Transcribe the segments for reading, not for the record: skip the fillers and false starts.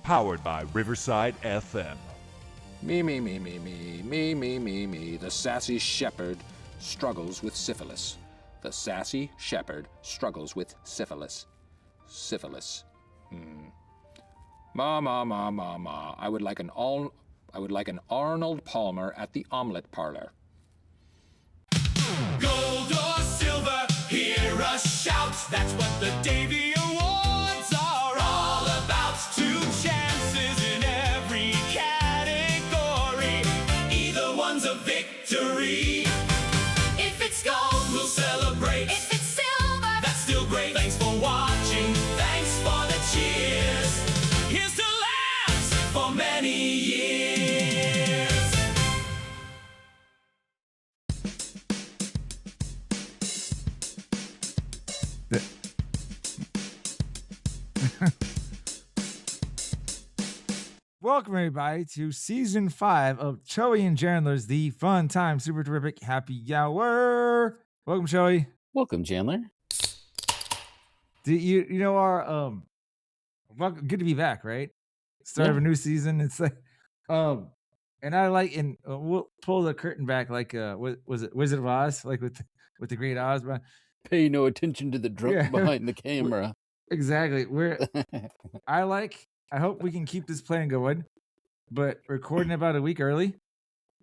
Powered by Riverside FM. Me. The sassy shepherd struggles with syphilis. The sassy shepherd struggles with syphilis. Syphilis. Ma. I would like an Arnold Palmer at the omelet parlor. Gold or silver, hear us shout. That's what the Davy Awards are all about. 2 chances in every category. Either one's a victory. If it's gold, we'll celebrate. If it's silver, that's still great. Thanks for watching. Thanks for the cheers. Here's to laughs for many years. Welcome, everybody, to Season 5 of Choey and Jandler's The Fun Time Super Terrific Happy Hour. Welcome, Choey. Welcome, Jandler. You know our welcome, good to be back, right? Start of a new season. It's like and I like, and we'll pull the curtain back like was it Wizard of Oz, like with the Great Oz, but Pay no attention to the drunk behind the camera. Exactly. I hope we can keep this plan going, but recording about a week early,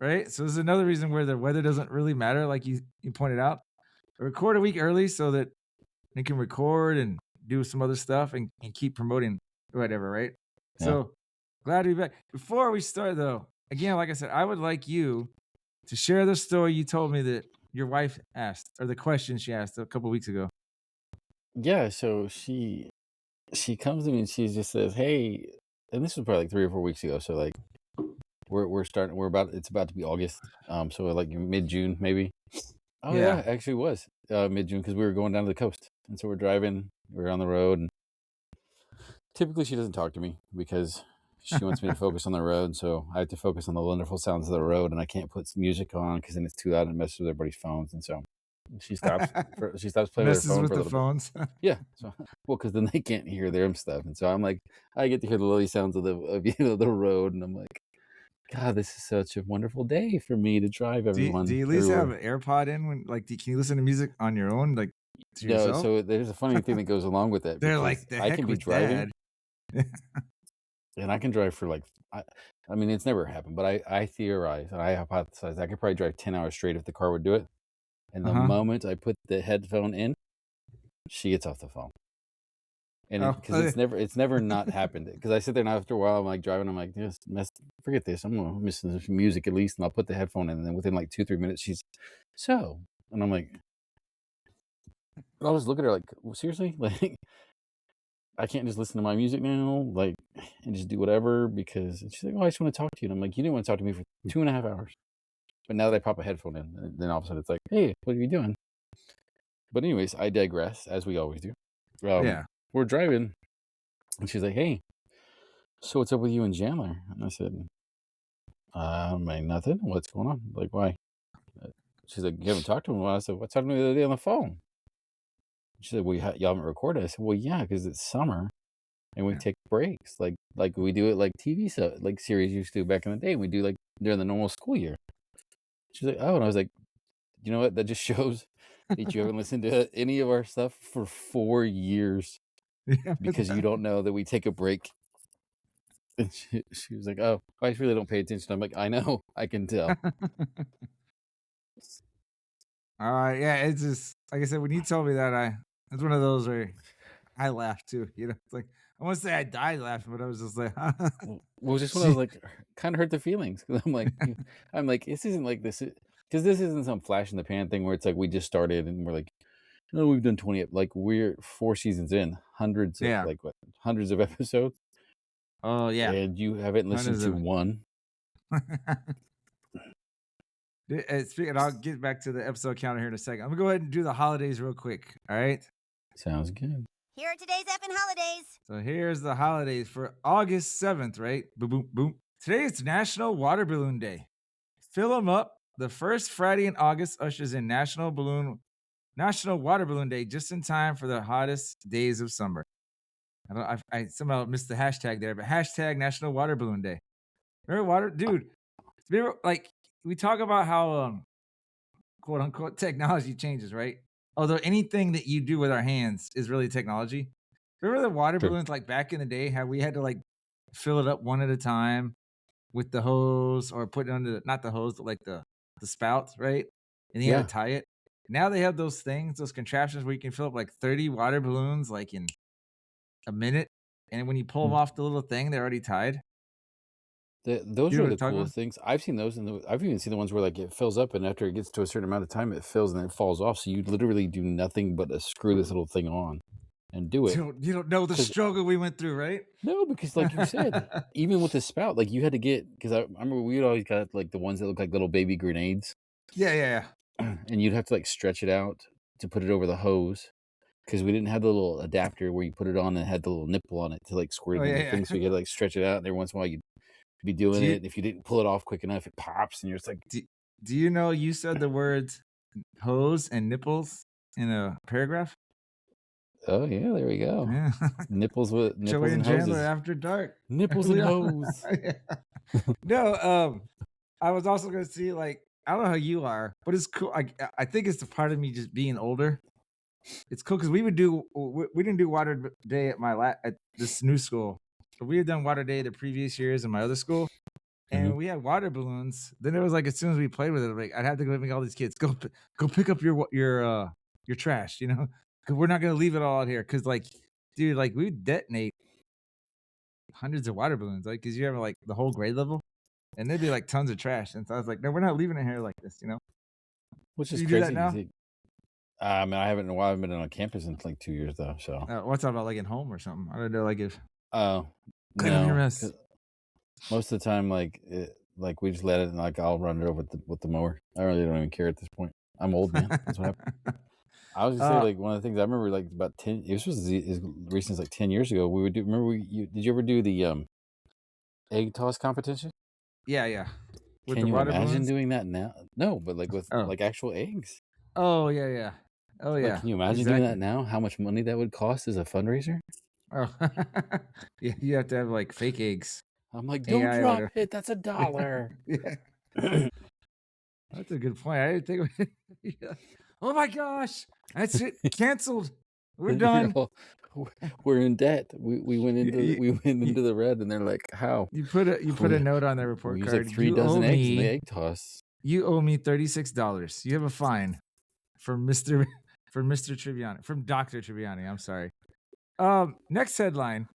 right? So this is another reason where the weather doesn't really matter, like you pointed out. Record a week early so that we can record and do some other stuff and keep promoting whatever, right? Yeah. So glad to be back. Before we start, though, again, like I said, I would like you to share the story you told me that your wife asked, or the question she asked a couple weeks ago. Yeah, so she comes to me and she just says, "Hey," and this was probably like 3 or 4 weeks ago. So like, it's about to be August. So like mid-June maybe. Oh yeah, it actually was mid-June because we were going down to the coast, and so we're driving. We're on the road, and typically she doesn't talk to me because she wants me to focus on the road. So I have to focus on the wonderful sounds of the road, and I can't put music on because then it's too loud and messes with everybody's phones, and so. She stops playing with her phone for a little phones. bit. Yeah. So, well, because then they can't hear their stuff. And so I'm like, I get to hear the lovely sounds of the road. And I'm like, God, this is such a wonderful day for me to drive everyone. Do you at least have an AirPod in when, like, can you listen to music on your own? Like, to yourself? No, so there's a funny thing that goes along with it. They're like, the heck I can be driving. And I can drive for like, I mean, it's never happened, but I theorize and I hypothesize I could probably drive 10 hours straight if the car would do it. And the moment I put the headphone in, she gets off the phone. And because it's never not happened. Because I sit there and after a while, I'm like driving, I'm like, forget this. I'm going to miss some music at least. And I'll put the headphone in. And then within like 2-3 minutes, she's, and I'm like, I'll just look at her like, well, seriously? Like, I can't just listen to my music now, like, and just do whatever because she's like, oh, I just want to talk to you. And I'm like, you didn't want to talk to me for 2.5 hours. But now that I pop a headphone in, and then all of a sudden it's like, hey, what are you doing? But anyways, I digress, as we always do. We're driving, and she's like, hey, so what's up with you and Jandler? And I said, nothing. What's going on? Like, why? She's like, you haven't talked to him in a while. I said, what's happening the other day on the phone? She said, well, you haven't recorded. I said, well, yeah, because it's summer, and we take breaks. Like we do it like TV like series used to back in the day. We do like during the normal school year. She's like, oh, and I was like, you know what? That just shows that you haven't listened to any of our stuff for 4 years because you don't know that we take a break. And she was like, oh, I really don't pay attention. I'm like, I know, I can tell. All right, yeah, it's just like I said when you told me that, it's one of those where I laughed too. You know, it's like I won't say I died laughing, but I was just like, well, just when I was like, kind of hurt the feelings because I'm like, this isn't like this because this isn't some flash in the pan thing where it's like we just started and we're like, no, we've done 20, like we're 4 seasons in, hundreds of episodes. Oh yeah, and you haven't listened to one. Speaking, I'll get back to the episode counter here in a second. I'm gonna go ahead and do the holidays real quick. All right, sounds good. Here are today's effing holidays. So here's the holidays for August 7th, right? Boom, boom, boom. Today is National Water Balloon Day. Fill them up. The first Friday in August ushers in National Water Balloon Day just in time for the hottest days of summer. I somehow missed the hashtag there, but hashtag National Water Balloon Day. Remember water, dude? Remember, like we talk about how quote unquote technology changes, right? Although anything that you do with our hands is really technology. Remember the water True. balloons like back in the day, how we had to like fill it up one at a time with the hose or put it under not the hose, but like the spout, right? And you had Yeah. to tie it. Now they have those things, those contraptions where you can fill up like 30 water balloons like in a minute. And when you pull them off the little thing, they're already tied. Those You know are what the I'm talking coolest things. I've seen those, and I've even seen the ones where like it fills up, and after it gets to a certain amount of time, it fills and then it falls off. So you literally do nothing but screw this little thing on and do it. You don't know the 'Cause- struggle we went through, right? No, because like you said, even with the spout, like you had to get because I remember we'd always got like the ones that look like little baby grenades, Yeah. and you'd have to like stretch it out to put it over the hose because we didn't have the little adapter where you put it on and it had the little nipple on it to like squirt Oh, it in yeah, the thing. So you had to like stretch it out, and every once in a while you'd be doing Do you- it. And if you didn't pull it off quick enough, it pops, and you're just like, Do you know you said the words hose and nipples in a paragraph? oh yeah, there we go. Yeah. Nipples Choey and and Jandler hoses. after dark. Nipples and hose. Yeah. No, I was also gonna see like I don't know how you are, but it's cool. I think it's the part of me just being older. It's cool because we didn't do water day at at this new school, but we had done water day the previous years in my other school, and we had water balloons. Then it was like as soon as we played with it, like I'd have to go make all these kids go pick up your trash, you know, because we're not gonna leave it all out here. Because like, dude, like we would detonate hundreds of water balloons, like because you have like the whole grade level, and there'd be like tons of trash. And so I was like, no, we're not leaving it here like this, you know. Which Do is you do that crazy. now? I mean, I haven't in a while. I've been on campus in like 2 years though. So What's about like at home or something? I don't know, like if oh clean up your no, mess. 'cause most of the time, like we just let it, and like I'll run it over with the mower. I really don't even care at this point. I'm old, man. That's what happened. I was gonna say like one of the things I remember like about 10. This was as recent as like 10 years ago. We would do. Remember did you ever do the egg toss competition? Yeah. With Can the you water imagine balloons? doing that now? No, but like with Oh. like actual eggs. Oh yeah. Oh yeah. Like, can you imagine doing that now? How much money that would cost as a fundraiser? Oh, yeah. You have to have like fake eggs. I'm like, AI don't drop order. it. That's $1. Yeah, that's a good point. I didn't think. Of it. Yeah. Oh my gosh, that's it. Canceled. We're done. We're in debt. We went into the red, and they're like, how? You put a note on the report We used card. like 3 You dozen owe eggs in the me. egg toss. You owe me $36. You have a fine from Mr. Tribbiani, from Dr. Tribbiani. I'm sorry. Next headline.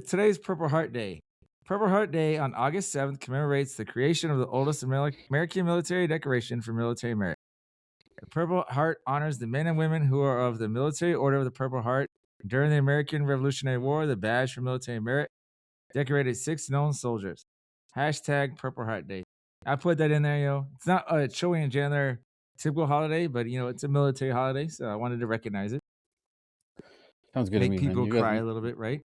Today's Purple Heart Day. Purple Heart Day on August 7th commemorates the creation of the oldest American military decoration for military merit. The Purple Heart honors the men and women who are of the Military Order of the Purple Heart. During the American Revolutionary War, the badge for military merit decorated 6 known soldiers. Hashtag Purple Heart Day. I put that in there, yo. It's not a Choey and Jandler typical holiday, but you know, it's a military holiday, so I wanted to recognize it. Sounds good to Make me, people man. cry a little bit, right?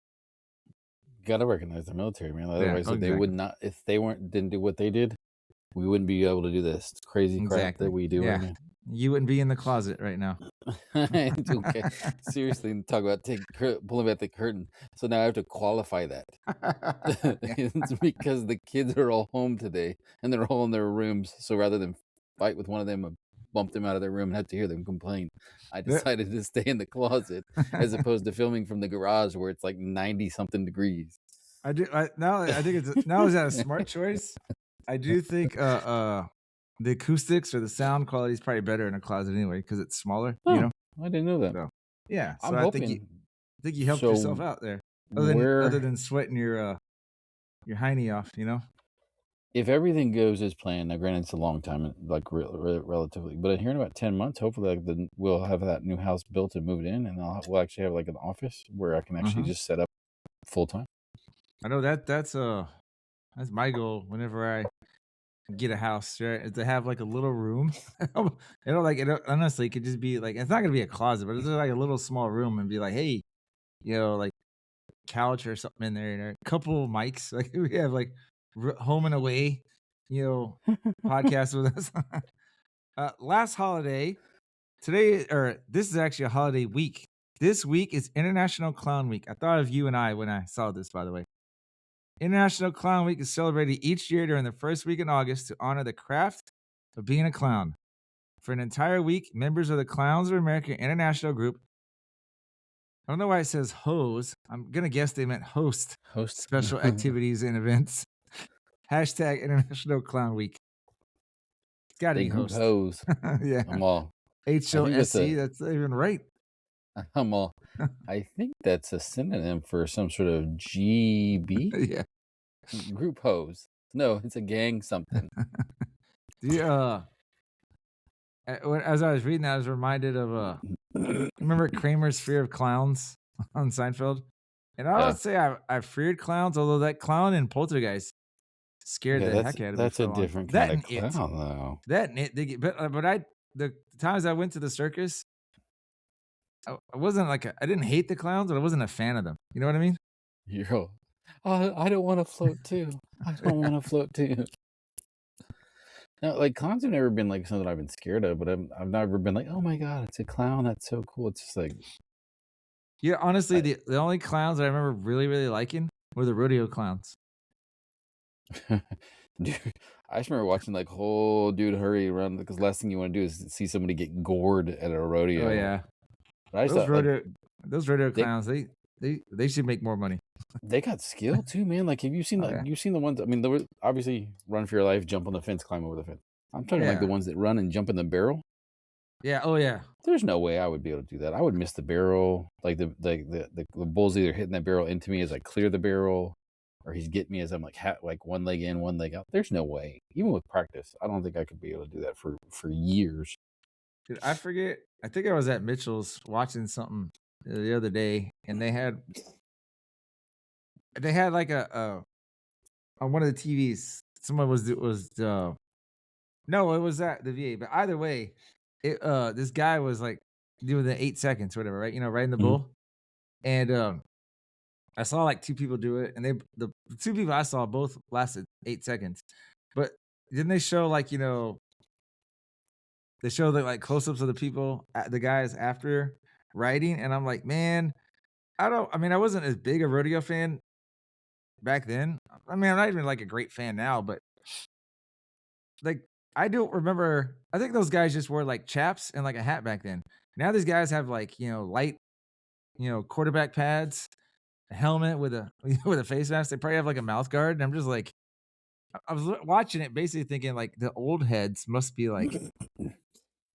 Gotta recognize the military, man. Otherwise, exactly. they would not. If they didn't do what they did, we wouldn't be able to do this crazy crap Exactly. that we do right now. You wouldn't be in the closet right now. It's okay. Seriously, talk about pulling back the curtain. So now I have to qualify that. It's because the kids are all home today and they're all in their rooms. So rather than fight with one of them and bump them out of their room and have to hear them complain, I decided to stay in the closet as opposed to filming from the garage where it's like 90 something degrees. I think is that a smart choice? I do think the acoustics or the sound quality is probably better in a closet anyway because it's smaller. Oh, you know, I didn't know that. So, yeah. So I'm I hoping. think you helped yourself out there. Other than sweating your hiney off, you know. If everything goes as planned, now granted it's a long time, like relatively, but here in about 10 months, hopefully we'll have that new house built and moved in, and we'll actually have like an office where I can actually just set up full time. I know that's my goal whenever I get a house, right? Is to have like a little room. Honestly, it could just be like, it's not gonna be a closet, but it's just like a little small room and be like, hey, you know, like couch or something in there, you know, a couple of mics. Like we have like home and away, you know, podcast with us. Last holiday, this is actually a holiday week. This week is International Clown Week. I thought of you and I when I saw this, by the way. International Clown Week is celebrated each year during the first week in August to honor the craft of being a clown. For an entire week, members of the Clowns of America International Group, I don't know why it says hose. I'm going to guess they meant host special activities and events. Hashtag International Clown Week. It's got to be host. Hose. Yeah. I'm all. HOSC. That's not even right. I'm all. I think that's a synonym for some sort of GB. Yeah. Group hose. No, it's a gang something. Yeah. As I was reading that, I was reminded of remember Kramer's Fear of Clowns on Seinfeld? And I would say I feared clowns, although that clown in Poltergeist scared the heck out of me. That's a different kind of clown, though. That and it, but the times I went to the circus, I wasn't like I didn't hate the clowns, but I wasn't a fan of them. You know what I mean? You're I don't want to float too. I don't want to float too. No, like clowns have never been like something I've been scared of, but I've never been like, oh my god, it's a clown. That's so cool. It's just like, yeah. Honestly, the only clowns that I remember really, really liking were the rodeo clowns. Dude, I just remember watching like whole dude hurry around because last thing you want to do is see somebody get gored at a rodeo. Oh yeah, but I just those rodeo clowns, they should make more money. They got skill too, man. Like, have you seen you've seen the ones? I mean, there was obviously run for your life, jump on the fence, climb over the fence. I'm talking like the ones that run and jump in the barrel. Yeah. Oh yeah. There's no way I would be able to do that. I would miss the barrel. Like the bull's either hitting that barrel into me as I clear the barrel, or he's getting me as I'm like one leg in, one leg out. There's no way. Even with practice, I don't think I could be able to do that for years. Dude, I forget. I think I was at Mitchell's watching something the other day, and they had like a on one of the TVs. Someone was no, it was at the VA. But either way, this guy was like doing the 8 seconds, or whatever, right? You know, riding the bull, and I saw like two people do it, and the two people I saw both lasted 8 seconds. But didn't they show like they show the like close-ups of the people, the guys after riding, and I'm like, man, I wasn't as big a rodeo fan back then. I mean, I'm not even like a great fan now, but like I don't remember. I think those guys just wore like chaps and like a hat back then. Now these guys have like light, quarterback pads, a helmet with a with a face mask. They probably have like a mouth guard. And I'm just like, I was watching it, basically thinking like the old heads must be like,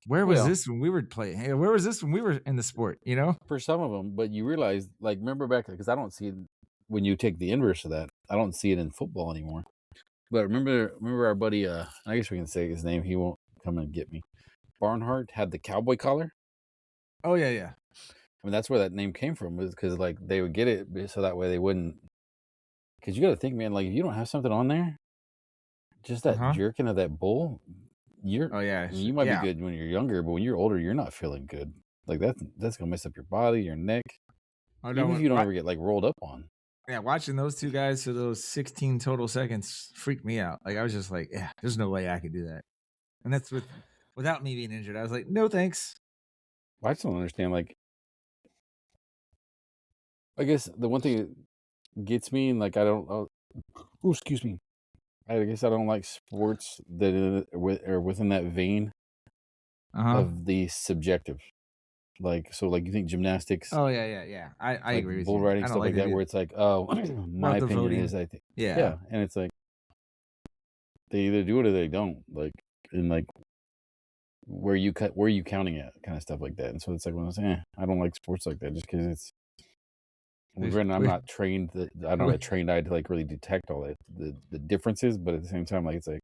where was this when we were playing? Hey, where was this when we were in the sport? For some of them, but you realize, like, remember back, because I don't see it when you take the inverse of that. I don't see it in football anymore. But remember our buddy, I guess we can say his name. He won't come and get me. Barnhart had the cowboy collar. Oh yeah, yeah. I mean, that's where that name came from, was because like they would get it so that way they wouldn't. Because you got to think, man, like if you don't have something on there, just that jerking of that bull, you might be good when you're younger, but when you're older, you're not feeling good. Like that's gonna mess up your body, your neck. Even if you don't ever get like rolled up on. Yeah, watching those two guys for those 16 total seconds freaked me out. Like I was just like, yeah, there's no way I could do that. And that's without me being injured. I was like, no thanks. I just don't understand. Like, I guess the one thing that gets me, like, excuse me. I guess I don't like sports that are within that vein of the subjective. Like, so, like, you think gymnastics? Oh yeah. I like agree with bull you. riding, stuff like that, where it's like, oh, my opinion is, I think, yeah, and it's like they either do it or they don't. Like, and like, where you counting at, kind of stuff like that. And so it's like when I say, I don't like sports like that, just because it's. Granted, I'm not trained. I don't have a trained eye to like really detect all the differences, but at the same time, like it's like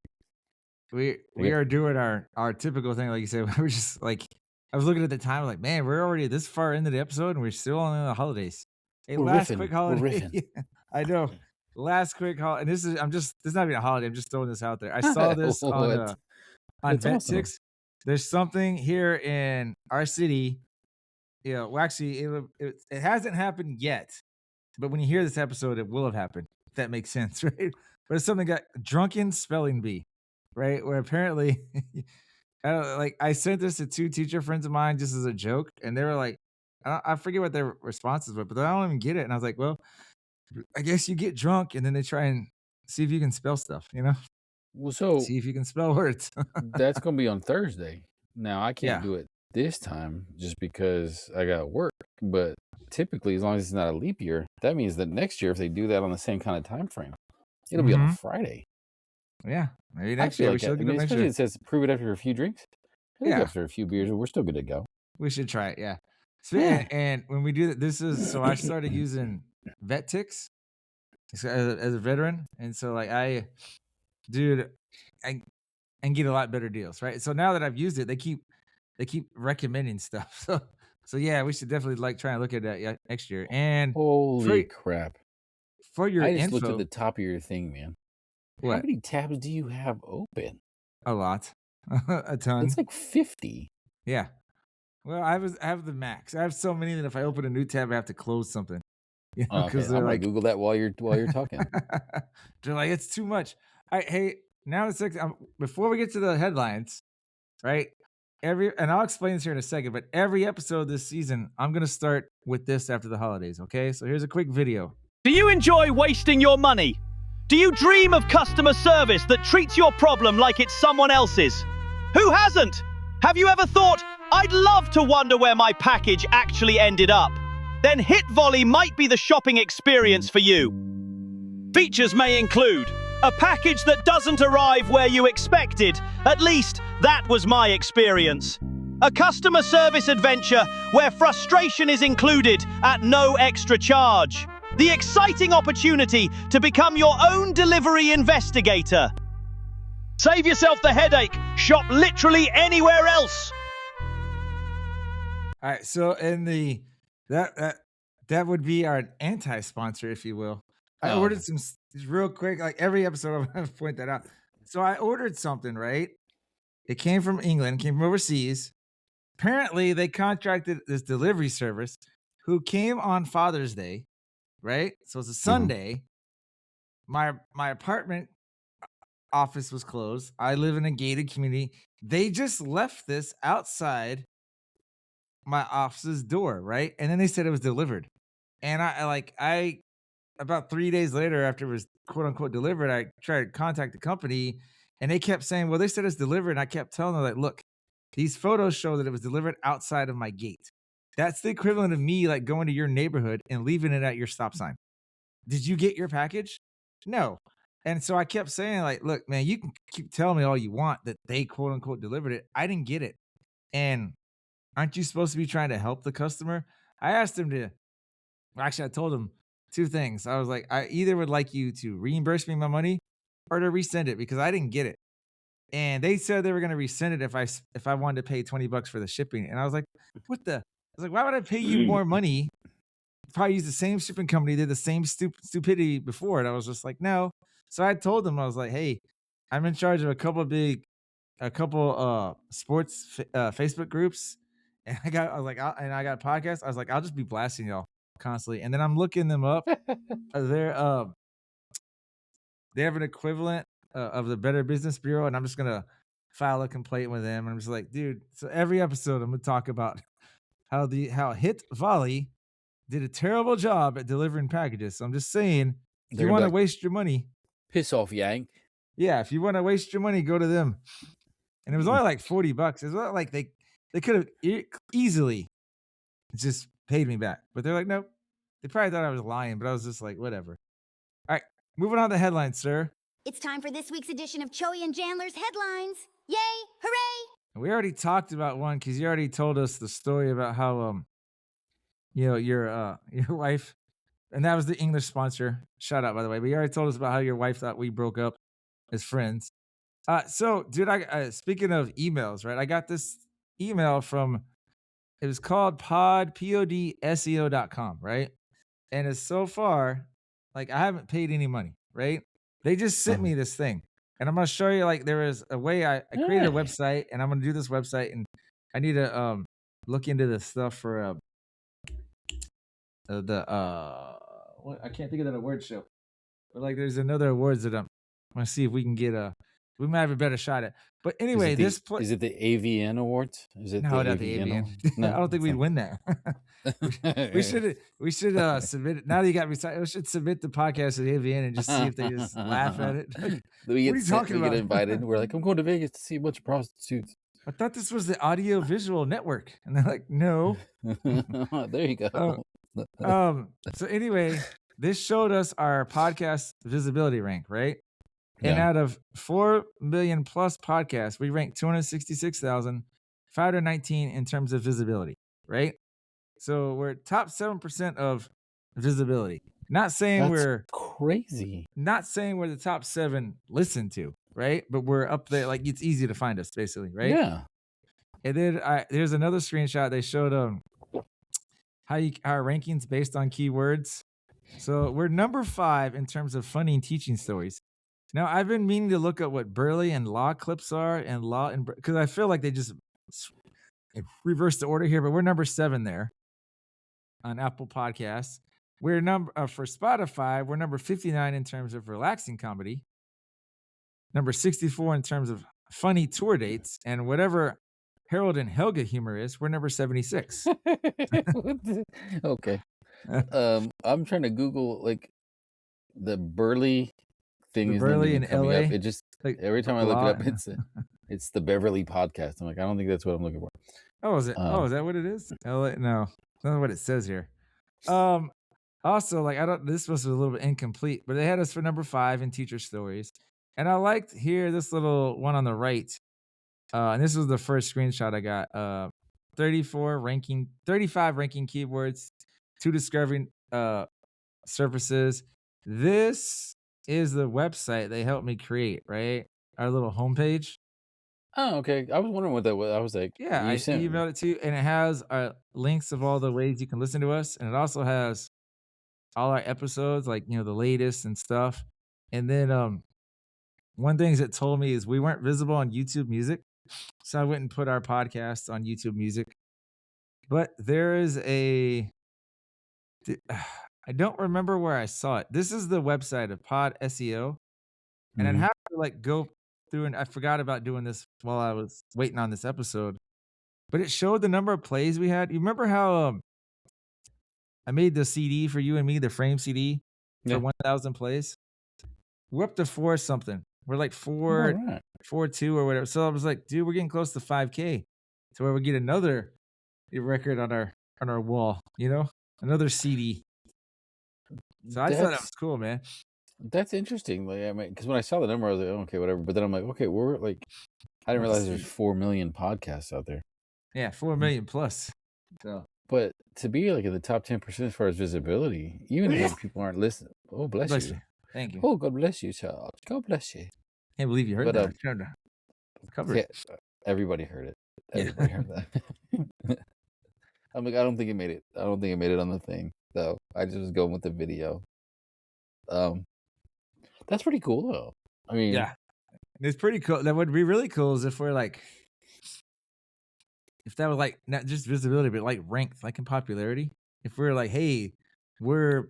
we are doing our typical thing, like you said. We're just like, I was looking at the time, like, man, we're already this far into the episode, and we're still on the holidays. Hey, quick holiday. I know. Last quick holiday, and this is not even a holiday. I'm just throwing this out there. I saw this on VetTix. Awesome. There's something here in our city. Well, actually, it hasn't happened yet, but when you hear this episode, it will have happened. If that makes sense, right? But it's something got drunken spelling bee, right? Where apparently, I sent this to two teacher friends of mine just as a joke, and they were like, I forget what their responses were, but I don't even get it. And I was like, well, I guess you get drunk and then they try and see if you can spell stuff, Well, so see if you can spell words. that's gonna be on Thursday. Now I can't Yeah. do it this time just because I got work. But typically, as long as it's not a leap year, that means that next year, if they do that on the same kind of time frame, it'll be on a Friday. Yeah. Maybe I next feel year. We like should that. look I it mean, up next especially year. it says prove it after a few drinks. I think Yeah. after a few beers, we're still good to go. We should try it. Yeah. So, Yeah. and when we do that, so I started using VetTix as a veteran. And so like I and get a lot better deals, right? So now that I've used it, they keep recommending stuff. So yeah, we should definitely like try and look at that next year. And Holy crap! for your I just looked at info, the top of your thing, man. How what? many tabs do you have open? A lot, a ton. It's like 50. Yeah. Well, I have the max. I have so many that if I open a new tab, I have to close something. Okay, Because I'm they're gonna like, Google that while you're talking. they're like, it's too much. All right, hey, now it's like before we get to the headlines, right? And I'll explain this here in a second, but every episode this season, I'm gonna start with this after the holidays. Okay, so here's a quick video. Do you enjoy wasting your money? Do you dream of customer service that treats your problem like it's someone else's? Who hasn't? Have you ever thought, I'd love to wonder where my package actually ended up? Then Hit Volley might be the shopping experience for you. Features may include a package that doesn't arrive where you expected. At least, that was my experience. A customer service adventure where frustration is included at no extra charge. The exciting opportunity to become your own delivery investigator. Save yourself the headache. Shop literally anywhere else. All right, so in that would be our anti-sponsor, if you will. I ordered some real quick, like every episode I'm gonna point that out. So I ordered something, right? It came from England, came from overseas. Apparently, they contracted this delivery service who came on Father's Day, right? So it's a Sunday. My apartment office was closed. I live in a gated community. They just left this outside my office's door, right? And then they said it was delivered. And I about 3 days later, after it was quote unquote delivered, I tried to contact the company and they kept saying, well, they said it's delivered. And I kept telling them, like, look, these photos show that it was delivered outside of my gate. That's the equivalent of me like going to your neighborhood and leaving it at your stop sign. Did you get your package? No. And so I kept saying, like, look, man, you can keep telling me all you want that they quote unquote delivered it. I didn't get it. And aren't you supposed to be trying to help the customer? I asked him to, actually, I told him two things. I was like, I either would like you to reimburse me my money or to resend it because I didn't get it. And they said they were going to resend it if I wanted to pay $20 for the shipping. And I was like, what the? I was like, why would I pay you more money? Probably use the same shipping company, did the same stupidity before. And I was just like, no. So I told them, I was like, hey, I'm in charge of a couple sports Facebook groups. And I got a podcast. I was like, I'll just be blasting y'all constantly. And then I'm looking them up. They have an equivalent of the Better Business Bureau, and I'm just gonna file a complaint with them. And I'm just like, dude. So every episode, I'm gonna talk about how Hit Volley did a terrible job at delivering packages. So I'm just saying, if you want to waste your money, piss off, Yang. Yeah, if you want to waste your money, go to them. And it was only like $40. It's not like they could have easily just paid me back, but they're like, nope. They probably thought I was lying, but I was just like, whatever. All right, moving on to headlines, sir. It's time for this week's edition of Choey and Jandler's headlines. Yay! Hooray! We already talked about one because you already told us the story about how your wife, and that was the English sponsor. Shout out, by the way. But you already told us about how your wife thought we broke up as friends. So, dude, I speaking of emails, right? I got this email from, it was called podseo.com, right? And it's so far, like, I haven't paid any money, right? They just sent me this thing. And I'm going to show you, like, there is a way I created a website, and I'm going to do this website, and I need to look into this stuff for what I can't think of that award show. But, like, there's another awards that I'm going to see if we can get we might have a better shot at. But Is anyway, it the, this is it the AVN Awards? Is it no, the not the AVN? avian. No, I don't think it's we'd win that. We should submit it. Now that you got me, we should submit the podcast to the avian and just see if they just laugh at it. Like, we what are you talking we about? get invited. We're like, I'm going to Vegas to see a bunch of prostitutes. I thought this was the audio visual network, and they're like, no. There you go. So anyway, this showed us our podcast visibility rank, right? And Yeah. out of 4 million plus podcasts, we ranked 266,519 in terms of visibility, right? So we're top 7% of visibility. Not saying That's we're crazy. not saying we're the top 7 listened to, right? But we're up there, like it's easy to find us, basically, right? Yeah. And then there's another screenshot they showed how our rankings based on keywords. So we're number 5 in terms of funny and teaching stories. Now I've been meaning to look at what Burley and Law clips are, and Law and because I feel like they just reverse the order here, but we're number 7 there on Apple Podcasts. We're for Spotify, we're number 59 in terms of relaxing comedy, number 64 in terms of funny tour dates, and whatever Harold and Helga humor is, we're number 76. Okay. I'm trying to Google like the Burley thing. The Is Burley in coming LA? up. It just Like, every time I look Law it up, it's the Beverly podcast. I'm like, I don't think that's what I'm looking for. Oh, is it? Is that what it is? LA? No, that's not what it says here. Also, like this was a little bit incomplete, but they had us for number 5 in teacher stories. And I liked here this little one on the right. And this was the first screenshot I got. 35 ranking keywords, 2 discovering surfaces. This is the website they helped me create, right? Our little homepage. Oh, okay. I was wondering what that was. I was like, Yeah, I emailed it to you, and it has links of all the ways you can listen to us, and it also has all our episodes, like the latest and stuff. And then one thing it told me is we weren't visible on YouTube Music, so I went and put our podcast on YouTube Music. But there is I don't remember where I saw it. This is the website of Pod SEO, and I'd have to like go through, and I forgot about doing this while I was waiting on this episode. But it showed the number of plays we had. You remember how I made the CD for you and me, the frame CD for 1,000 plays? We're up to 4 something. We're like 4.2 or whatever. So I was like, dude, we're getting close to 5K to where we get another record on our wall, another CD. So I just thought that was cool, man. That's interesting. Like, I mean, because when I saw the number, I was like, oh, okay, whatever. But then I'm like, okay, we're like, I didn't realize there's 4 million podcasts out there. Yeah, 4 million plus. So, but to be like in the top 10% as far as visibility, even if people aren't listening, oh, bless you. Thank you. Oh, God bless you, child. God bless you. Can't believe you heard that. Cover it. Everybody heard it. Everybody heard that. I'm like, I don't think it made it. I don't think it made it on the thing. So I just was going with the video. That's pretty cool though. I mean, yeah, it's pretty cool. That would be really cool is if we're like, if that was like not just visibility, but like ranked, like in popularity. If we're like, hey, because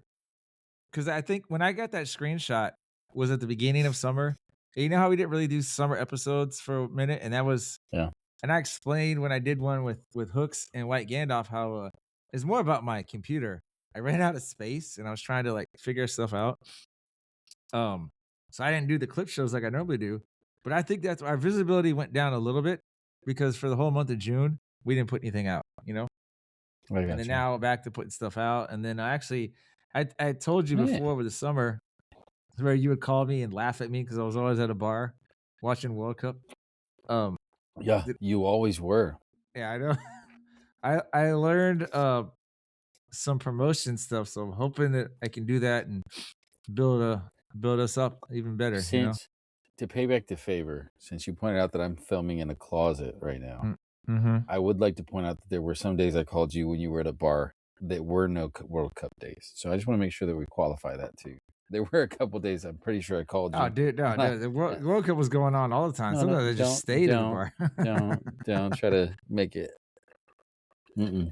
I think when I got that screenshot was at the beginning of summer. You know how we didn't really do summer episodes for a minute, and that was And I explained when I did one with Hooks and White Gandalf how it's more about my computer. I ran out of space and I was trying to like figure stuff out. So I didn't do the clip shows like I normally do. But I think that's our visibility went down a little bit because for the whole month of June, we didn't put anything out, And then now back to putting stuff out. And then I told you before with the summer where you would call me and laugh at me because I was always at a bar watching World Cup. Yeah, you always were. Yeah, I know. I learned some promotion stuff, so I'm hoping that I can do that and build us up even better. To pay back the favor, since you pointed out that I'm filming in a closet right now, Mm-hmm. I would like to point out that there were some days I called you when you were at a bar that were no World Cup days. So I just want to make sure that we qualify that too. There were a couple days I'm pretty sure I called you. Oh, dude, no, the World Cup was going on all the time. Sometimes I just stayed at the bar. don't try to make it. Nah,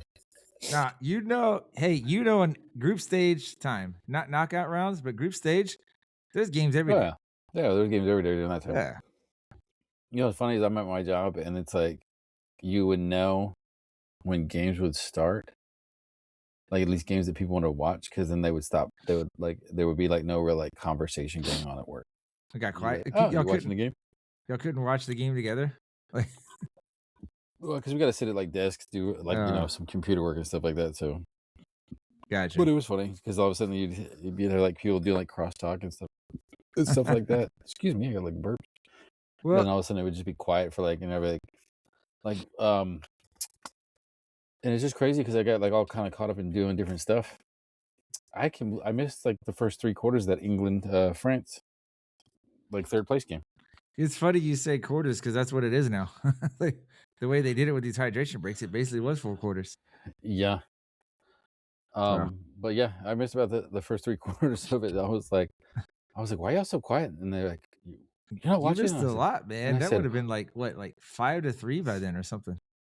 in group stage time, not knockout rounds, but group stage, there's games every day. Yeah, there's games every day during that time. Yeah. You know what's funny is I'm at my job and it's like you would know when games would start, like at least games that people want to watch, because then they would stop. They would like there would be like no real like conversation going on at work. It got You'd be quiet. like, oh, you're watching the game? Y'all couldn't watch the game together? Like, Well, because we got to sit at like desks, do like some computer work and stuff like that. So, gotcha. but it was funny because all of a sudden you'd be there like people doing like crosstalk and stuff like that. Excuse me, I got like burp. Well, then all of a sudden it would just be quiet for like and it's just crazy because I got like all kind of caught up in doing different stuff. I missed like the first 3 quarters of that England France like third place game. It's funny you say quarters because that's what it is now. Like the way they did it with these hydration breaks, it basically was 4 quarters. Yeah. But yeah, I missed about the first 3 quarters of it. I was like, why y'all so quiet? And they're like, you're not watching. You missed a lot, man. That would have been like what, like 5-3 by then or something.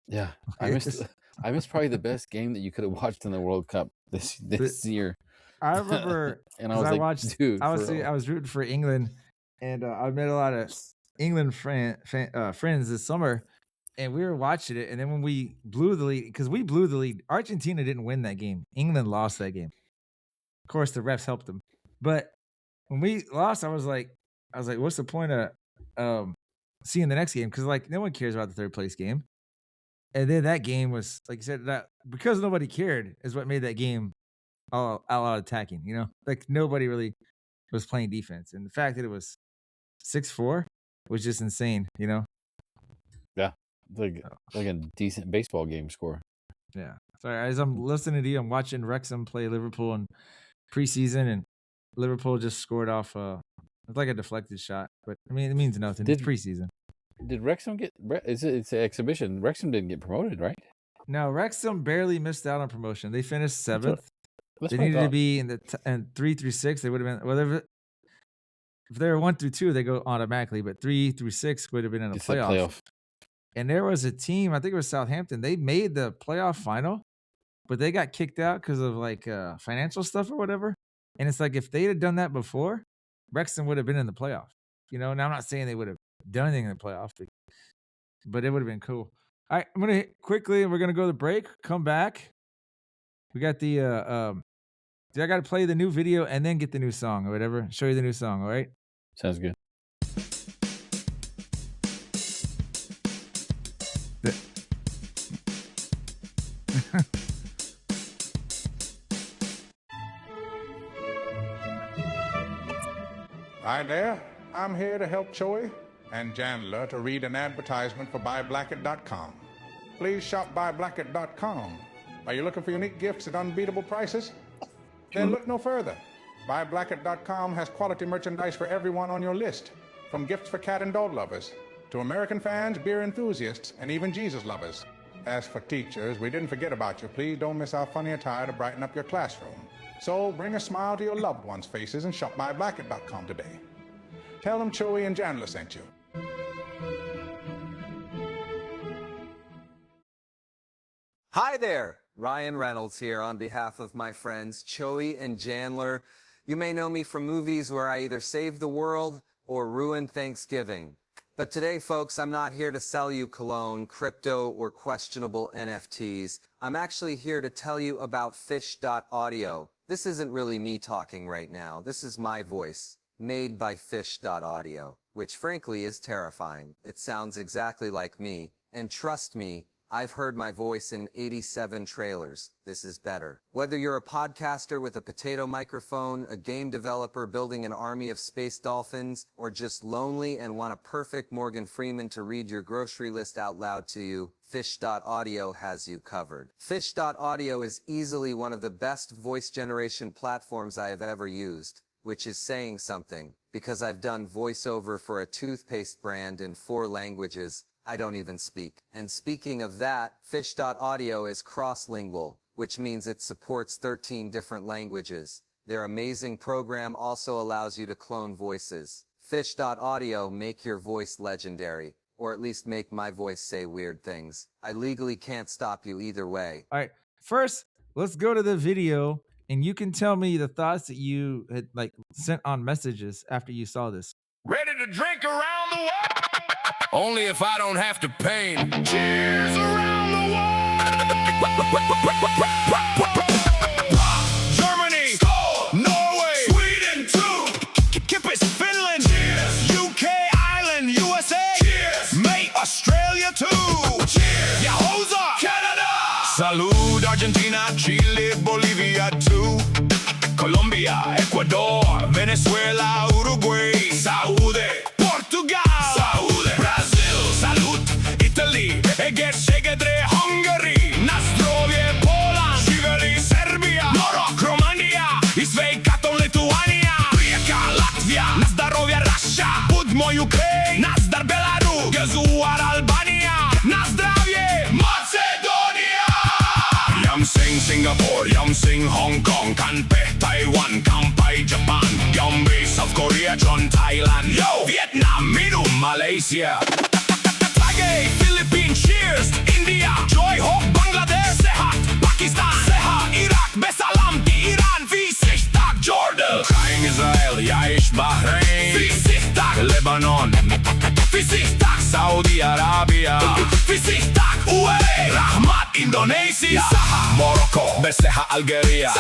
Yeah, I missed probably the best game that you could have watched in the World Cup this year. I remember, and I was like, watched, dude, I was rooting for England, and I met a lot of England friends this summer, and we were watching it. And then when we blew the lead, because we blew the lead, Argentina didn't win that game. England lost that game. Of course, the refs helped them, but when we lost, I was like, what's the point of seeing the next game? Because like no one cares about the third place game. And then that game was, like you said, that because nobody cared is what made that game all out attacking, you know? Like nobody really was playing defense. And the fact that it was 6-4 was just insane, you know? Yeah. Like a decent baseball game score. Yeah. Sorry, as I'm listening to you, I'm watching Wrexham play Liverpool in preseason, and Liverpool just scored off it's like a deflected shot. But I mean, it means nothing. It's preseason. Did Wrexham get? It's an exhibition. Wrexham didn't get promoted, right? No, Wrexham barely missed out on promotion. They finished 7th. That's they needed to be in and 3 through 6. They would have been whatever. If they were 1 through 2, they go automatically. But 3 through 6 would have been in a playoff. And there was a team, I think it was Southampton. They made the playoff final, but they got kicked out because of like financial stuff or whatever. And it's like if they had done that before, Wrexham would have been in the playoff. You know, now I'm not saying they would have done anything in the playoff, but it would have been cool. All right, I'm gonna hit quickly, and we're gonna go to the break. Come back. We got the I got to play the new video and then get the new song or whatever. Show you the new song. All right. Sounds good. Hi there. I'm here to help Choey and Jandler to read an advertisement for buyblacket.com. Please shop buyblacket.com. Are you looking for unique gifts at unbeatable prices? Then look no further. Buyblacket.com has quality merchandise for everyone on your list, from gifts for cat and dog lovers to American fans, beer enthusiasts, and even Jesus lovers. As for teachers, we didn't forget about you. Please don't miss our funny attire to brighten up your classroom. So bring a smile to your loved ones' faces and shop buyblacket.com today. Tell them Choey and Jandler sent you. Hi there, Ryan Reynolds here on behalf of my friends Choey and Jandler. You may know me from movies where I either save the world or ruin Thanksgiving. But today, folks, I'm not here to sell you cologne, crypto, or questionable NFTs. I'm actually here to tell you about Fish.audio. This isn't really me talking right now. This is my voice, made by Fish.audio, which frankly is terrifying. It sounds exactly like me, and trust me, I've heard my voice in 87 trailers. This is better. Whether you're a podcaster with a potato microphone, a game developer building an army of space dolphins, or just lonely and want a perfect Morgan Freeman to read your grocery list out loud to you, Fish.audio has you covered. Fish.audio is easily one of the best voice generation platforms I have ever used, which is saying something, because I've done voiceover for a toothpaste brand in 4 languages. I don't even speak. And speaking of that, Fish.audio is cross-lingual, which means it supports 13 different languages. Their amazing program also allows you to clone voices. Fish.audio make your voice legendary, or at least make my voice say weird things. I legally can't stop you either way. All right, first, let's go to the video, and you can tell me the thoughts that you had like sent on messages after you saw this. Ready to drink around the world? only if I don't have to paint. Cheers around the world. Germany, Skål. Norway, Sweden too. Kippis, Finland, cheers. UK, Ireland, USA, cheers. Mate, Australia too. Cheers. Yahoza, Canada. Salud, Argentina, Chile, Bolivia too. Colombia, Ecuador, Venezuela, Uruguay, Saúde, Portugal, Saúde, Brazil, Salud, Italy, Egedre, Hungary, Nastrovie, Poland, Shiveli, Serbia, Norok, Romania, Izvejkaton, Lituania, Rijeka, Latvia, na zdrowie Russia, Budmo, Ukraine, nazdar Belarus, Gezuar, Albania, na zdrowie Macedonia. Yam Sing, Singapore, Yam Sing, Hong Kong, Kanpeh, Taiwan, Kampai, Japan, Gyeonggi, South Korea, John, Thailand, Yo, Vietnam, Minum, Malaysia, Tagay, Philippines, cheers, India, Joy, Hope, Bangladesh, Sehat, Pakistan, Sehat, Iraq, Besalam, Iran, Visichtak, Jordan, Chaim, Israel, Yaish, Bahrain, Visichtak, Lebanon, Visichtak, Saudi Arabia, Visichtak, UAE, Rahmat, Indonesia, Morocco, Beseha, Algeria,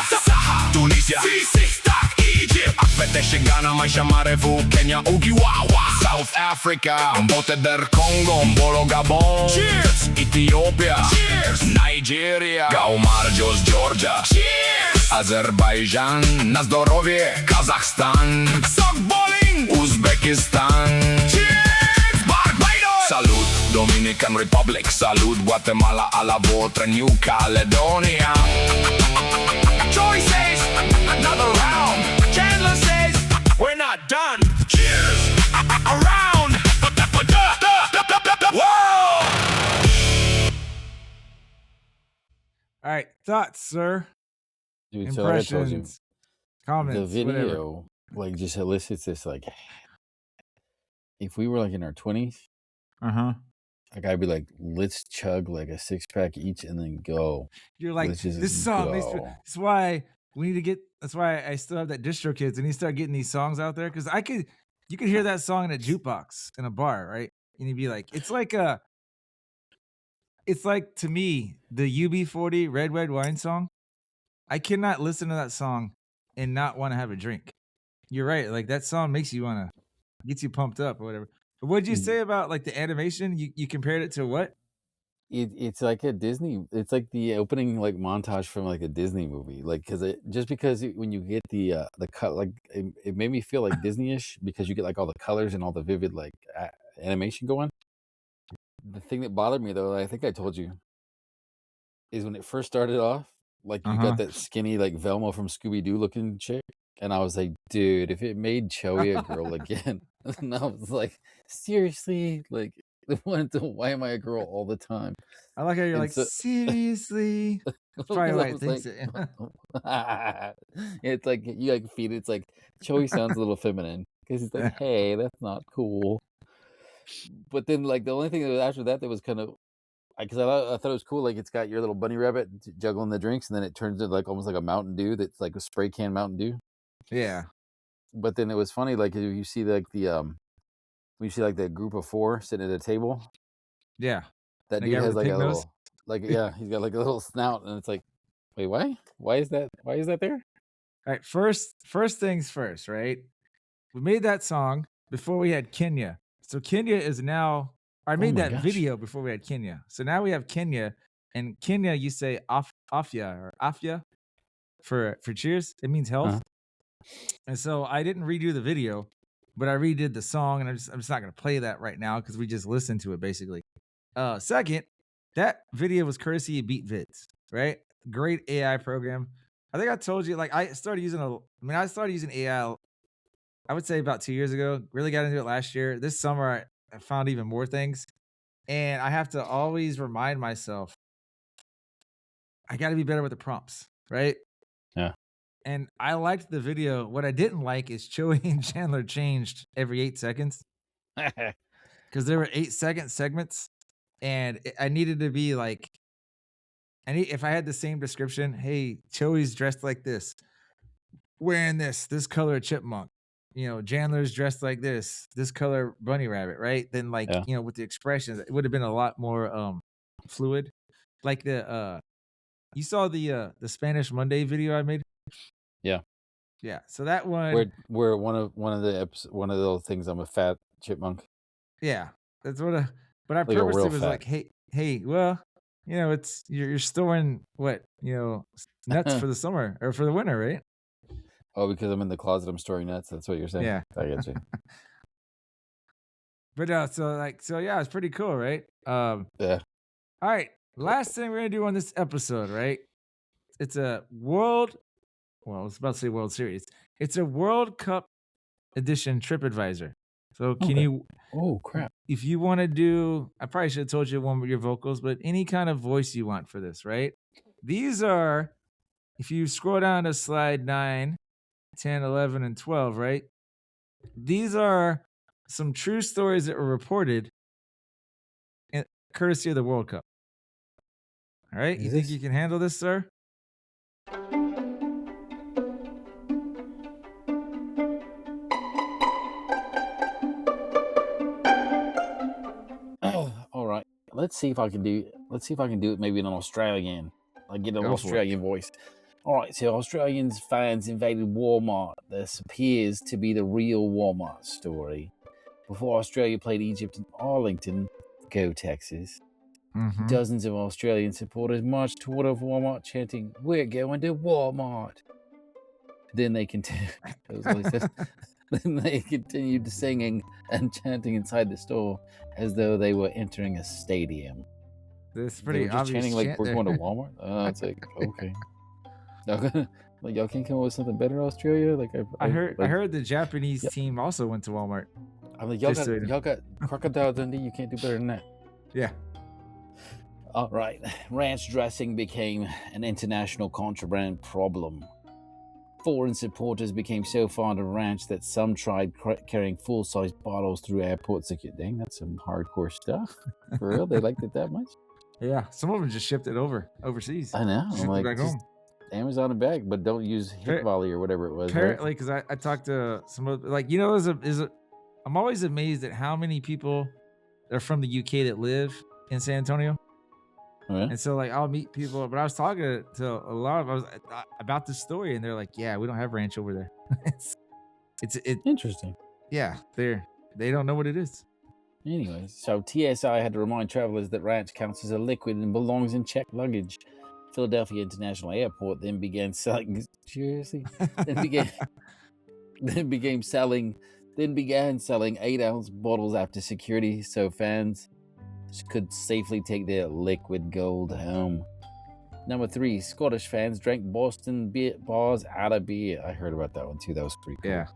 Tunisia, Visichtak, Egypt, Akpete, Ghana, Maisha Marevu, Kenya, Ugiwawa, South Africa, Mbote der Congo, Mbolo, Gabon, cheers, Ethiopia, cheers, Nigeria, Gaumarjos, Georgia, cheers, Azerbaijan, na zdrowie, Kazakhstan, Sok Bowling, Uzbekistan, cheers, Barbados, Salud, Dominican Republic, Salud, Guatemala, a la Votra, New Caledonia. Joy says, another round. Chandler says, we're not done. Cheers, around the world. All right, thoughts, sir. Dude, so like I told you, Impressions, comments, the whatever. video like just elicits this like, if we were like in our 20s, like I'd be like, let's chug like a 6-pack each and then go. You're like, Let's just this song makes me. go. That's why we need to get. That's why I still have that distro kids, and you start getting these songs out there because you could hear that song in a jukebox in a bar, right? And you'd be like, it's like to me the UB40 Red Wine song. I cannot listen to that song and not want to have a drink. You're right, like that song makes you want to, gets you pumped up or whatever. But what did you say about like the animation? You compared it to what? It's like a Disney. It's like the opening like montage from like a Disney movie. Like because when you get the cut, like it made me feel like Disney-ish because you get like all the colors and all the vivid like animation going. The thing that bothered me though, I think I told you, is when it first started off, like you got that skinny like Velma from Scooby-Doo looking chick, and I was like, dude, if it made Choey a girl again, and I was like, seriously, like. Why am I a girl all the time? I like how you're like, seriously. That's probably why it thinks it. It's like you like feed it. It's like Choey sounds a little feminine because he's like, hey, that's not cool. But then like the only thing that was after that was kind of because I thought it was cool. Like it's got your little bunny rabbit juggling the drinks, and then it turns into like almost like a Mountain Dew that's like a spray can Mountain Dew. Yeah. But then it was funny, like you see like the when you see like the group of 4 sitting at a table. Yeah. That dude has like a little, like, yeah, he's got like a little snout, and it's like, wait, why? Why is that there? All right. First things first, right? We made that song before we had Kenya. So Kenya is now, I made that video before we had Kenya. So now we have Kenya, and Kenya, you say afya for cheers. It means health. And so I didn't redo the video, but I redid the song, and I'm just not going to play that right now because we just listened to it basically. Second, that video was courtesy of Beat Vids, right? Great AI program. I think I told you, like I started using AI, I would say about 2 years ago. Really got into it last year. This summer, I found even more things. And I have to always remind myself, I got to be better with the prompts, right? Yeah. And I liked the video. What I didn't like is Choey and Jandler changed every 8 seconds. Because there were 8-second segments. And I needed to be like, if I had the same description, hey, Choey's dressed like this, wearing this color chipmunk. Jandler's dressed like this color bunny rabbit, right? Then like, Yeah. with the expressions, it would have been a lot more fluid. Like you saw the Spanish Monday video I made? Yeah. Yeah. So that one, where one of those things, I'm a fat chipmunk. yeah, that's what. But I Like a real purposely was fat. like, hey, well, it's you're storing what nuts for the summer or for the winter, right? Oh, because I'm in the closet, I'm storing nuts. That's what you're saying. Yeah. I get you. But so yeah, it's pretty cool, right? Yeah. All right, last thing we're gonna do on this episode, right? It's a I was about to say World Series. It's a World Cup edition TripAdvisor. So can you? Oh crap! If you want to do, I probably should have told you one with your vocals, but any kind of voice you want for this, right? These are, if you scroll down to slide 9, 10, 11, and 12, right? These are some true stories that were reported courtesy of the World Cup. All right? You think you can handle this, sir? All right. Let's see if I can do it maybe in an Australian. Like get an Australian voice. All right, so Australians fans invaded Walmart. This appears to be the real Walmart story. Before Australia played Egypt in Arlington, go Texas. Mm-hmm. Dozens of Australian supporters marched toward a Walmart chanting, "We're going to Walmart." Then they continued. Then they continued singing and chanting inside the store as though they were entering a stadium. This is pretty obvious. Chanting like we're going to Walmart. It's like okay. Like y'all can't come up with something better, Australia. Like I heard the Japanese team also went to Walmart. I'm like y'all got Crocodile Dundee. You can't do better than that. Yeah. All right. Ranch dressing became an international contraband problem. Foreign supporters became so fond of ranch that some tried carrying full-size bottles through airport security. Dang, that's some hardcore stuff. For real? They liked it that much? Yeah. Some of them just shipped it overseas. I know. Shipped it back home. Amazon and bag, but don't use Hit Volley or whatever it was. Apparently, because I talked to some of I'm always amazed at how many people are from the UK that live in San Antonio. Oh, yeah? And so like I'll meet people, but I was talking to a lot of about this story, and they're like, "Yeah, we don't have ranch over there." it's interesting. Yeah, they don't know what it is. Anyways, so TSI had to remind travelers that ranch counts as a liquid and belongs in checked luggage. Philadelphia International Airport then began selling. Seriously, then began selling 8-ounce bottles after security, so fans could safely take their liquid gold home. Number 3, Scottish fans drank Boston bars out of beer. I heard about that one too. That was pretty cool. Yeah.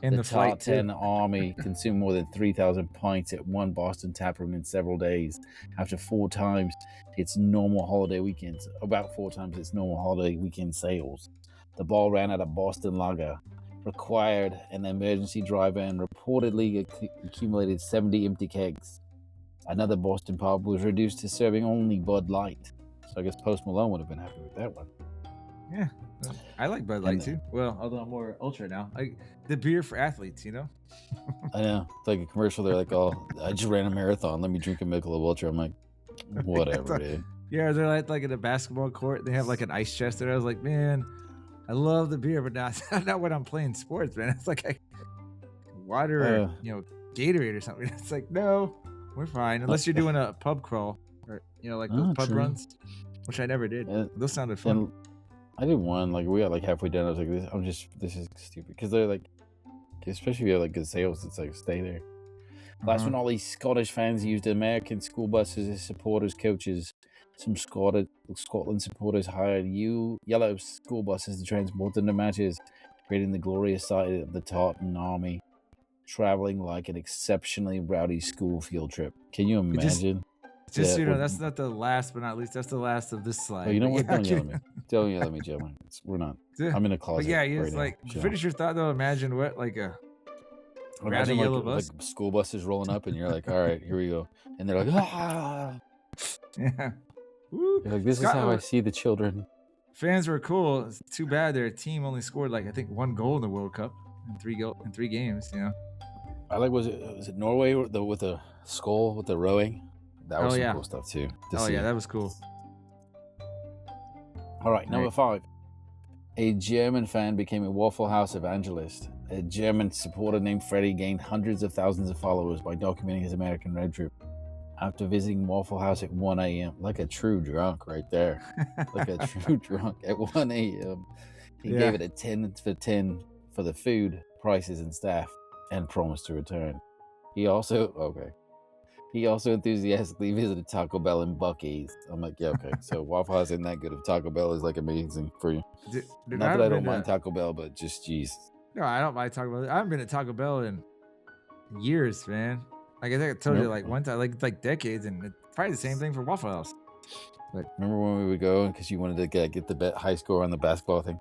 In the top flight 10 army consumed more than 3,000 pints at one Boston taproom in several days, after 4 times its normal holiday weekends. About 4 times its normal holiday weekend sales. The bar ran out of Boston Lager, required an emergency driver, and reportedly accumulated 70 empty kegs. Another Boston pub was reduced to serving only Bud Light. So I guess Post Malone would have been happy with that one. Yeah. I like Bud Light too. Well, although I'm more ultra now. The beer for athletes, you know? I know. It's like a commercial. They're like, "Oh, I just ran a marathon. Let me drink a Michelob Ultra." I'm like, whatever, dude. Yeah, they're like at a basketball court. They have like an ice chest there. I was like, man, I love the beer, but not when I'm playing sports, man. It's like water, Gatorade or something. It's like, no, we're fine. Unless you're doing a pub crawl or, like those pub runs, which I never did. Those sounded fun. I did one, like we got like halfway done. I was like, this is stupid. Because they're like, especially if you have like good sales, it's like, stay there. Last one, all these Scottish fans used American school buses as supporters, coaches. Some Scotland supporters hired yellow school buses to transport them to matches, creating the glorious sight of the Tartan army traveling like an exceptionally rowdy school field trip. Can you imagine? Just that's not the last, but not least. That's the last of this slide. Oh, you know what? Don't yell at me. Don't yell at me, Joe. We're not. I'm in a closet. But yeah, it's right now, finish your thought though. Imagine what like a rowdy yellow bus, like school buses rolling up, and you're like, all right, here we go, and they're like, ah, yeah. You're like, this is how I see the children. Fans were cool. It's too bad their team only scored like I think 1 goal in the World Cup. in 3 games. You know. I like was it Norway with the skull with the rowing? That was some cool stuff too. Yeah, that was cool. All right, number 5. A German fan became a Waffle House evangelist. A German supporter named Freddie gained hundreds of thousands of followers by documenting his American road trip. After visiting Waffle House at 1 a.m., like a true drunk right there, like a true drunk at 1 a.m., he gave it a 10 for 10 for the food, prices, and staff, and promised to return. He also enthusiastically visited Taco Bell and Buc-ee's. I'm like, yeah, okay. So Waffle House isn't that good if Taco Bell is like amazing for you. Not that I don't mind Taco Bell, but just geez. No, I don't mind Taco Bell. I haven't been at Taco Bell in years, man. Like I think I told you like one time, like decades, and it's probably the same thing for Waffle House. But remember when we would go because you wanted to get the high score on the basketball thing?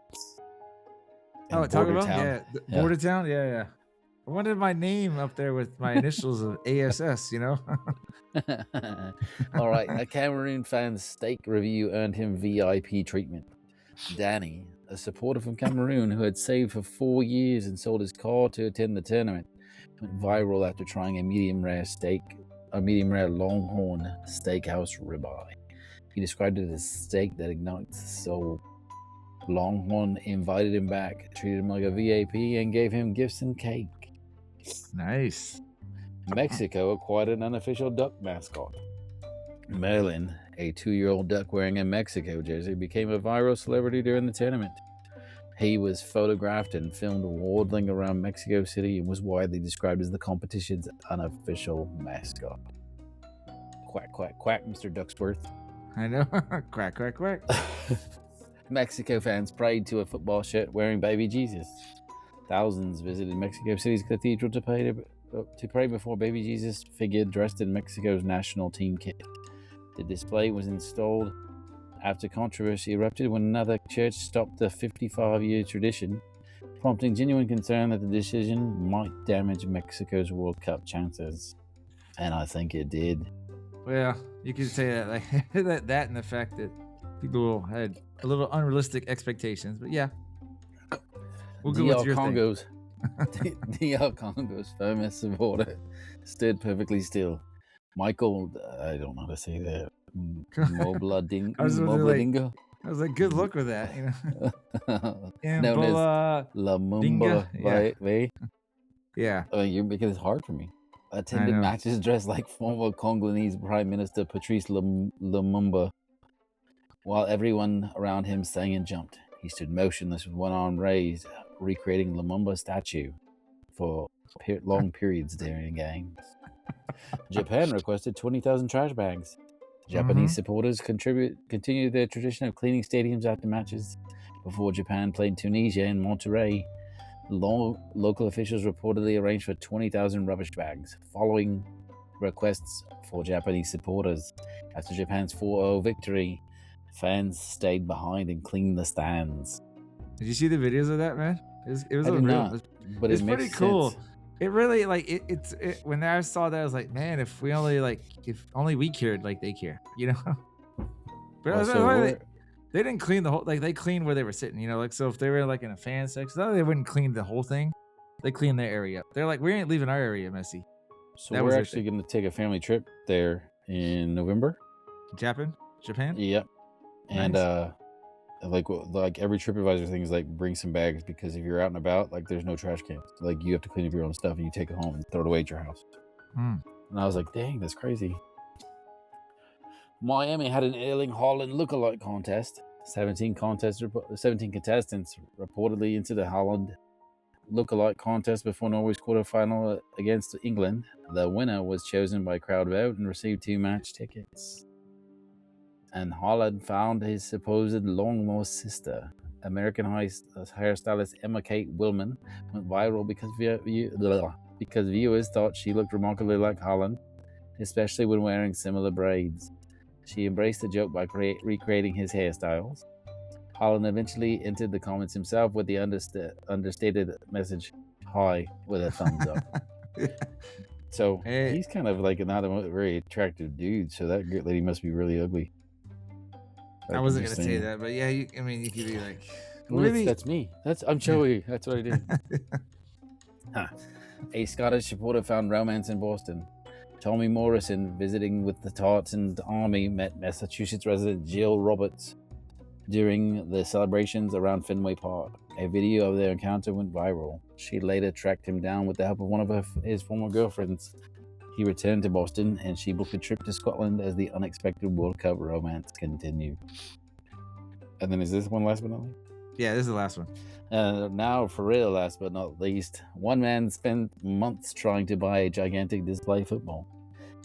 Oh, Taco Bell? Yeah. Border Town? Yeah. I wanted my name up there with my initials of ASS, you know? All right. A Cameroon fan's steak review earned him VIP treatment. Danny, a supporter from Cameroon who had saved for 4 years and sold his car to attend the tournament, went viral after trying a medium rare Longhorn steakhouse ribeye. He described it as steak that ignites the soul. Longhorn invited him back, treated him like a VIP, and gave him gifts and cake. Nice. Mexico acquired an unofficial duck mascot. Merlin, a 2-year-old duck wearing a Mexico jersey, became a viral celebrity during the tournament. He was photographed and filmed waddling around Mexico City and was widely described as the competition's unofficial mascot. Quack, quack, quack, Mr. Ducksworth. I know. Quack, quack, quack. Mexico fans prayed to a football shirt wearing baby Jesus. Thousands visited Mexico City's cathedral to pray before baby Jesus figure dressed in Mexico's national team kit. The display was installed after controversy erupted when another church stopped the 55-year tradition, prompting genuine concern that the decision might damage Mexico's World Cup chances. And I think it did. Well, you could say that, like that and the fact that people had a little unrealistic expectations, but yeah. We'll go with your Congo's DR Congo's famous supporter stood perfectly still. Michael, I don't know how to say that. Mobladingo. I was like, good luck with that, you know. Known as Lumumba, right? Yeah. You're making this hard for me. Attended matches dressed like former Congolese Prime Minister Patrice Lumumba, while everyone around him sang and jumped. He stood motionless with one arm raised, recreating Lumumba's statue for long periods during games. Japan requested 20,000 trash bags. Japanese supporters continued their tradition of cleaning stadiums after matches. Before Japan played Tunisia in Monterrey, local officials reportedly arranged for 20,000 rubbish bags, following requests for Japanese supporters. After Japan's 4-0 victory, fans stayed behind and cleaned the stands. Did you see the videos of that, man? It was unreal. But it's pretty cool. Sense. It really it's when I saw that, I was like, man, if only we cared like they care, you know. But they didn't clean the whole, like they cleaned where they were sitting, you know, like so if they were like in a fan section, they wouldn't clean the whole thing. They cleaned their area up. They're like, we ain't leaving our area messy. So we're actually going to take a family trip there in November. Japan? Yep. And nice. Like every TripAdvisor thing is like bring some bags because if you're out and about, like there's no trash cans. Like you have to clean up your own stuff and you take it home and throw it away at your house. And I was like, dang, that's crazy. Miami had an Erling Haaland lookalike contest. 17 contestants reportedly into the Haaland lookalike contest before Norway's quarterfinal against England. The winner was chosen by crowd vote and received 2 match tickets. And Haaland found his supposed long-lost sister. American hairstylist Emma Kate Willman went viral because viewers thought she looked remarkably like Haaland, especially when wearing similar braids. She embraced the joke by recreating his hairstyles. Haaland eventually entered the comments himself with the understated message, "Hi," with a thumbs up. So he's kind of like not a very attractive dude, so that lady must be really ugly. I wasn't going to say that, but yeah, you could be like, really? That's me. I'm Choey. That's what I do. A Scottish supporter found romance in Boston. Tommy Morrison, visiting with the Tartan Army, met Massachusetts resident Jill Roberts during the celebrations around Fenway Park. A video of their encounter went viral. She later tracked him down with the help of one of his former girlfriends. He returned to Boston, and she booked a trip to Scotland as the unexpected World Cup romance continued. And then is this one last but not least? Yeah, this is the last one. Now, for real, last but not least, one man spent months trying to buy a gigantic display football.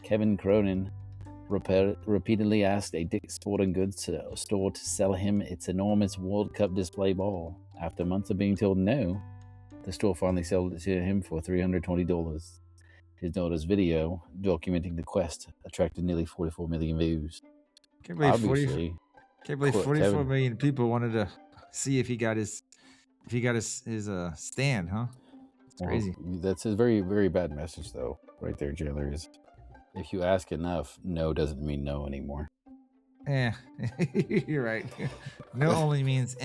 Kevin Cronin repeatedly asked a Dick's Sporting Goods store to sell him its enormous World Cup display ball. After months of being told no, the store finally sold it to him for $320. His daughter's video documenting the quest attracted nearly 44 million views. Can't believe Obviously, 44 million people wanted to see if he got his stand, huh? It's crazy. That's a very, very bad message, though, right there, Jandler. Is if you ask enough, no doesn't mean no anymore. You're right. No only means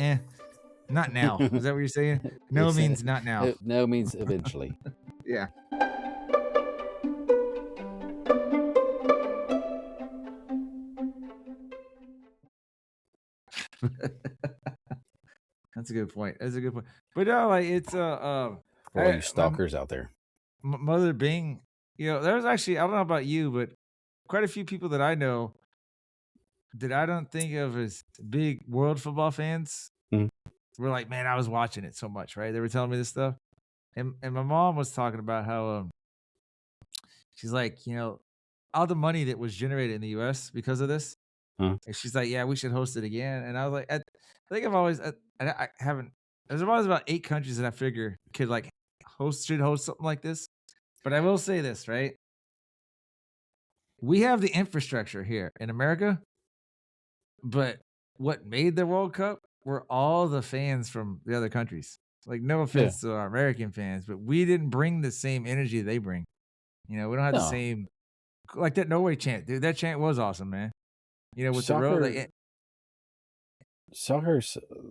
not now. Is that what you're saying? No means not now. No means eventually. Yeah. That's a good point. But no, like it's for all you stalkers out there. Mother Bing, there's actually, I don't know about you, but quite a few people that I know that I don't think of as big world football fans. Were like, man, I was watching it so much, right? They were telling me this stuff, and my mom was talking about how she's like, all the money that was generated in the U.S. because of this. And she's like, yeah, we should host it again. And I was like, I think I've always, I haven't. There's always about 8 countries that I figure could should host something like this. But I will say this, right? We have the infrastructure here in America, but what made the World Cup were all the fans from the other countries. Like, no offense to our American fans, but we didn't bring the same energy they bring. We don't have the same, like that Norway chant, dude. That chant was awesome, man. With soccer, the road, soccer,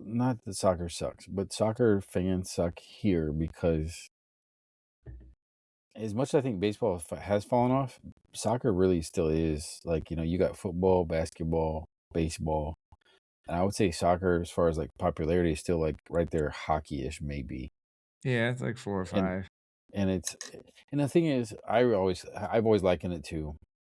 not that soccer sucks, but soccer fans suck here because as much as I think baseball has fallen off, soccer really still is. Like, you got football, basketball, baseball. And I would say soccer, as far as popularity, is still right there, hockey-ish maybe. Yeah, it's 4 or 5. And the thing is, I've always likened it to,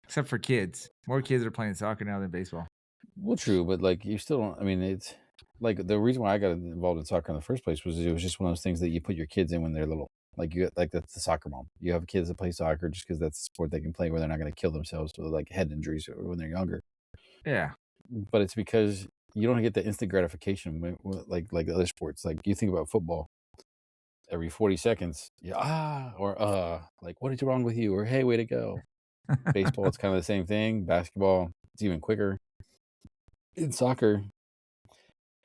except for kids. More kids are playing soccer now than baseball. Well, true, but you still don't. I mean, it's the reason why I got involved in soccer in the first place was it was just one of those things that you put your kids in when they're little. You get that's the soccer mom. You have kids that play soccer just because that's the sport they can play where they're not going to kill themselves with head injuries or when they're younger. Yeah, but it's because you don't get the instant gratification like other sports. You think about football, every 40 seconds, what is wrong with you? Or hey, way to go. Baseball, it's kind of the same thing. Basketball, it's even quicker. In soccer,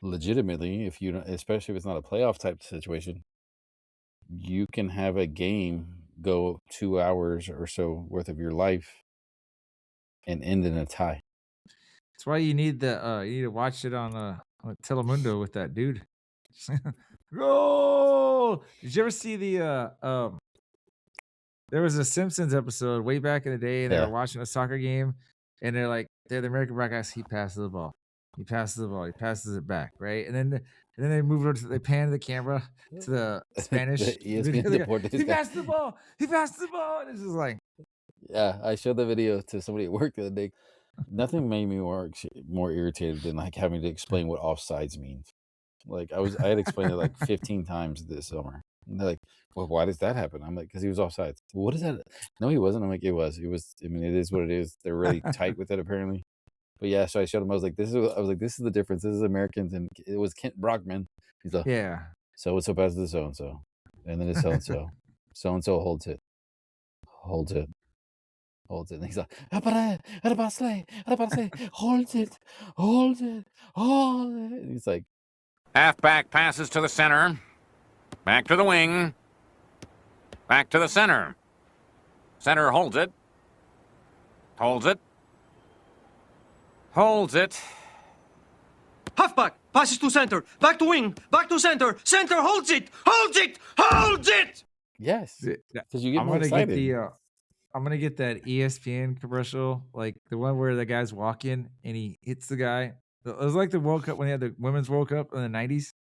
legitimately, especially if it's not a playoff type situation, you can have a game go 2 hours or so worth of your life and end in a tie. That's why you need to watch it on Telemundo with that dude. Go! Did you ever see the there was a Simpsons episode way back in the day, and they were watching a soccer game, and they're the American broadcast, he passes the ball. He passes the ball. He passes it back, right? And then they move over they pan the camera to the Spanish. He passed the ball. He passed the ball. And it's just yeah, I showed the video to somebody at work the other day. Nothing made me more irritated than having to explain what offsides means. I had explained it 15 times this summer. And they're like, well, why does that happen? I'm like, because he was offsides. What is that? No, he wasn't. I'm like, it was. I mean, it is what it is. They're really tight with it, apparently. But yeah, so I showed him. I was like, this is the difference. This is Americans, and it was Kent Brockman. He's like, yeah. So and so passes to so and so, and then it's so and so. So and so holds it. And he's like, hold it. And he's like, halfback passes to the center, back to the wing, back to the center. Center holds it. Halfback passes to center, back to wing, back to center. Center holds it. Yes, Th- because you get I'm more gonna get excited. the I'm gonna get that ESPN commercial, like the one where the guy's walking and he hits the guy. It was like the World Cup when they had the women's World Cup in the '90s,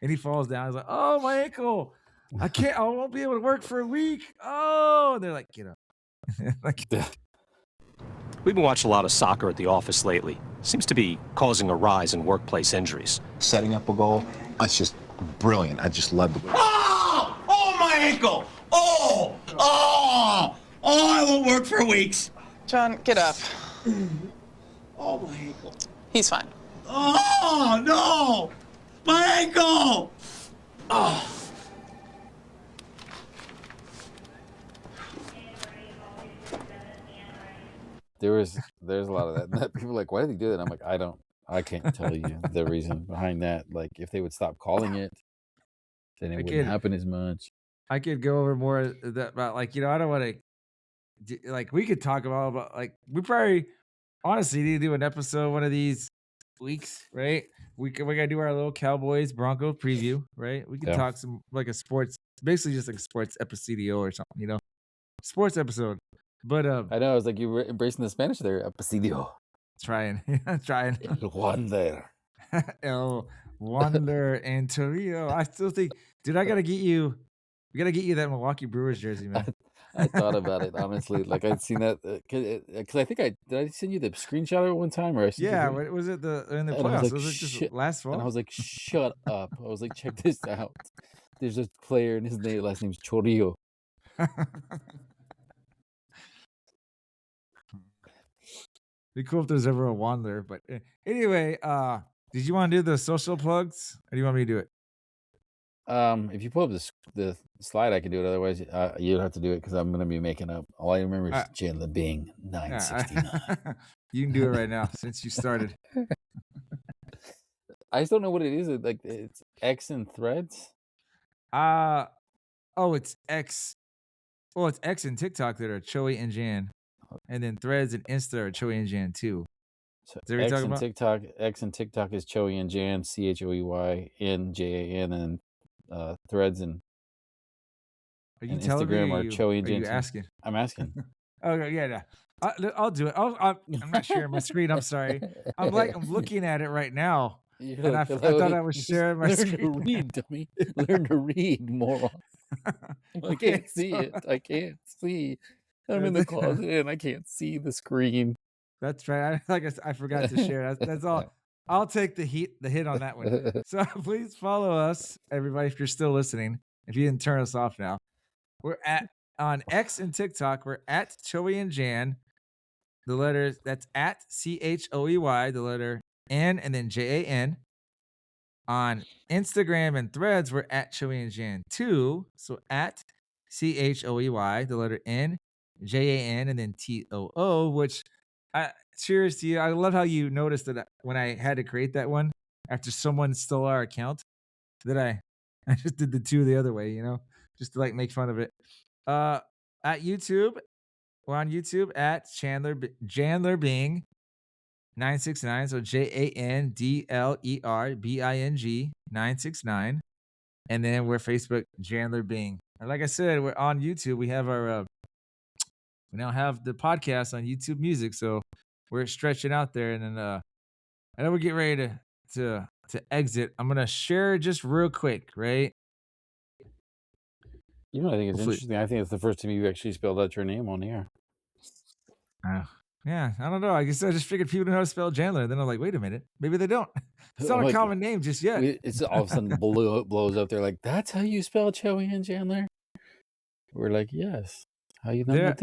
and he falls down. He's like, "Oh, my ankle! I won't be able to work for a week." Oh, and they're like, "Get up!" Like, We've been watching a lot of soccer at the office lately. Seems to be causing a rise in workplace injuries. Setting up a goal, it's just brilliant. I just love the way. Oh! Oh, my ankle! Oh! Oh! Oh, I won't work for weeks. John, get up. Oh, my ankle. He's fine. Oh, no! My ankle! Oh. There's a lot of that. People are like, why did he do that? I'm like, I can't tell you the reason behind that. Like, if they would stop calling it, then it wouldn't happen as much. I could go over more of that about, like, I don't want to, like, we could talk about like, we probably honestly need to do an episode one of these weeks, right? We gotta do our little Cowboys Broncos preview, right? We can talk some like a sports, basically just like a sports episodio or something, sports episode. But I know, I was like, you were embracing the Spanish there, episodio. Trying. El Wonder. El Wonder and Torrio. I still think, dude, we gotta get you that Milwaukee Brewers jersey, man. I thought about it, honestly. Like, I'd seen that because I think did I send you the screenshot of it one time, or I sent Yeah, you was it in the and I playoffs? was Was, like, it just shit. last fall? And I was like, shut up. I was like, check this out. There's a player and his last name's Chorillo. Be cool if there's ever a Wanderer, but anyway, did you want to do the social plugs, or do you want me to do it? If you pull up the slide, I can do it. Otherwise, you have to do it because I'm gonna be making up. All I remember is Jandler being 969. You can do it right now since you started. I just don't know what it is. Like, it's X and Threads. It's X. Well, it's X and TikTok that are Choey and Jan, and then Threads and Insta are Choey and Jan too. So Is that what you're talking about? X and TikTok is Choey and Jan, ChoeyNJAN, and Threads and Instagram are Choey and Jan. Are you asking? I'm asking. Okay, yeah. I'll do it. I'm not sharing my screen. I'm sorry. I'm looking at it right now. And I thought I was sharing my screen. Learn to read, dummy. Learn to read, moron. I can't see it. I can't see. I'm in the closet and I can't see the screen. That's right. I forgot to share. That's all. I'll take the hit on that one. So please follow us, everybody, if you're still listening. If you didn't turn us off now, we're on X and TikTok. We're at Choey and Jan. The letters, that's at CHOEY, the letter N and then JAN. On Instagram and Threads, we're at Choey and Jan 2. So at CHOEY, the letter N, JAN, and then TOO, which cheers to you. I love how you noticed that when I had to create that one after someone stole our account, that I just did the 2 the other way, just to like make fun of it. At YouTube, we're on YouTube at Jandler Bing 969. So JANDLERBING 969. And then we're Facebook Jandler Bing. And like I said, we're on YouTube. We have our we now have the podcast on YouTube Music, so we're stretching out there. And then I know we're getting ready to exit. I'm gonna share just real quick, right? I think it's interesting. I think it's the first time you actually spelled out your name on here. Yeah, I don't know. I guess I just figured people know how to spell Jandler. Then I'm like, wait a minute, maybe they don't. It's not a common name just yet. It's all of a sudden blows up. They're like, "That's how you spell Choey and Jandler." We're like, "Yes." How you know this?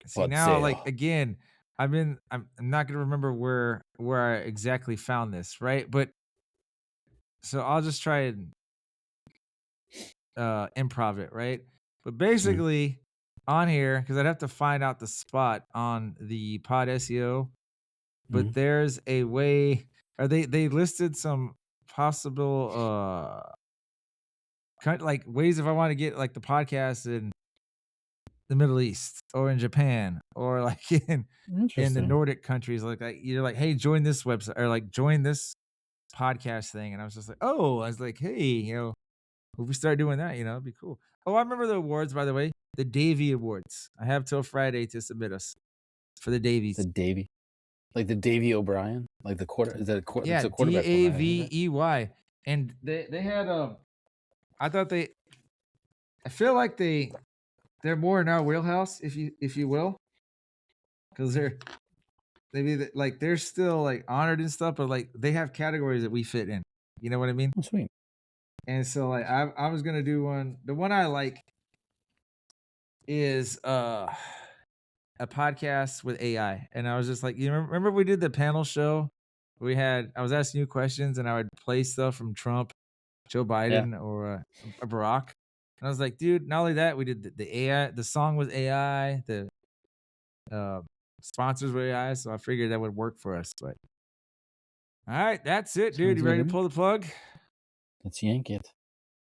See now, like again, I'm not gonna remember where I exactly found this, right? But so I'll just try and improv it, right? But basically on here, because I'd have to find out the spot on the pod SEO, but there's a way, or they listed some possible kind of like ways if I want to get like the podcast in the Middle East or in Japan or like in the Nordic countries, like you're like, hey, join this website or like join this podcast thing. And I was just like, oh, I was like, hey, If we start doing that, it'd be cool. Oh, I remember the awards, by the way. The Davy Awards. I have till Friday to submit us for the Davies. The Davy, like the Davy O'Brien, like the quarter. Is that a quarter? Yeah, it's a quarterback one, right? Davey. And they had I thought I feel like they're more in our wheelhouse, if you will, because they're still like honored and stuff, but like they have categories that we fit in. You know what I mean? Oh, sweet. And so like I was gonna do one. The one I like is a podcast with AI, and I was just like, remember we did the panel show? I was asking you questions, and I would play stuff from Trump, Joe Biden, or Barack. And I was like, dude, not only that, we did the AI. The song was AI. The sponsors were AI, so I figured that would work for us. But all right, that's it, dude. You ready to pull the plug? Let's yank it.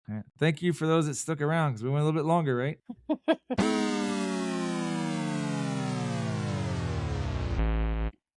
All right. Thank you for those that stuck around because we went a little bit longer, right?